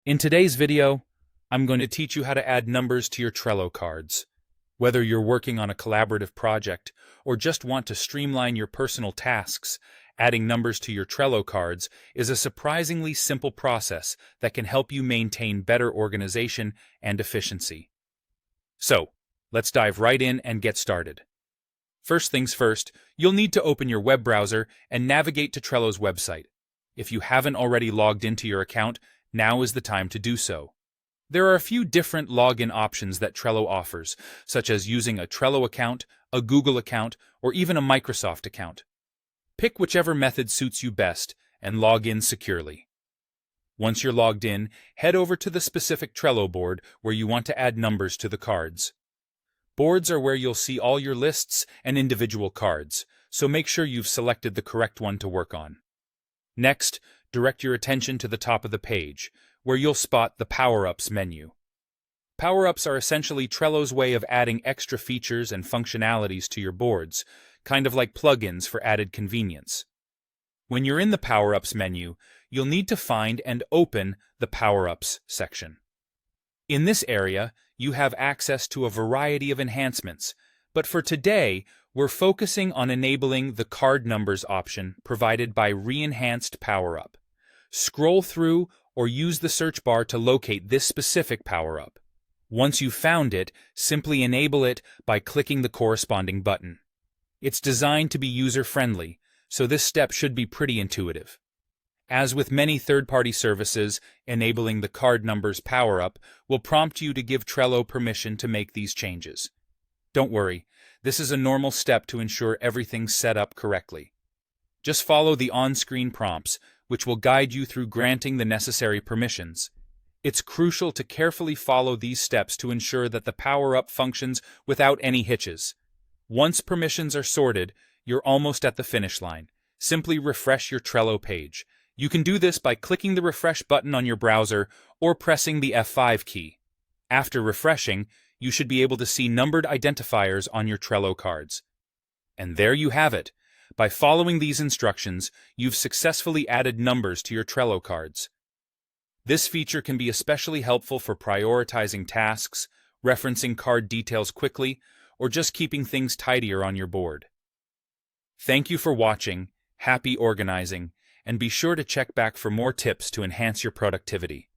In today's video, I'm going to teach you how to add numbers to your Trello cards. Whether you're working on a collaborative project or just want to streamline your personal tasks, adding numbers to your Trello cards is a surprisingly simple process that can help you maintain better organization and efficiency. So, let's dive right in and get started. First things first, you'll need to open your web browser and navigate to Trello's website. If you haven't already logged into your account, now is the time to do so. There are a few different login options that Trello offers, such as using a Trello account, a Google account, or even a Microsoft account. Pick whichever method suits you best and log in securely. Once you're logged in, head over to the specific Trello board where you want to add numbers to the cards. Boards are where you'll see all your lists and individual cards, so make sure you've selected the correct one to work on. Next, direct your attention to the top of the page, where you'll spot the Power-Ups menu. Power-Ups are essentially Trello's way of adding extra features and functionalities to your boards, kind of like plugins for added convenience. When you're in the Power-Ups menu, you'll need to find and open the Power-Ups section. In this area, you have access to a variety of enhancements, but for today, we're focusing on enabling the card numbers option provided by Re-Enhanced Power-Up. Scroll through or use the search bar to locate this specific power-up. Once you've found it, simply enable it by clicking the corresponding button. It's designed to be user-friendly, so this step should be pretty intuitive. As with many third-party services, enabling the card numbers power-up will prompt you to give Trello permission to make these changes. Don't worry, this is a normal step to ensure everything's set up correctly. Just follow the on-screen prompts, which will guide you through granting the necessary permissions. It's crucial to carefully follow these steps to ensure that the power-up functions without any hitches. Once permissions are sorted, you're almost at the finish line. Simply refresh your Trello page. You can do this by clicking the refresh button on your browser or pressing the F5 key. After refreshing, you should be able to see numbered identifiers on your Trello cards. And there you have it. By following these instructions, you've successfully added numbers to your Trello cards. This feature can be especially helpful for prioritizing tasks, referencing card details quickly, or just keeping things tidier on your board. Thank you for watching, happy organizing, and be sure to check back for more tips to enhance your productivity.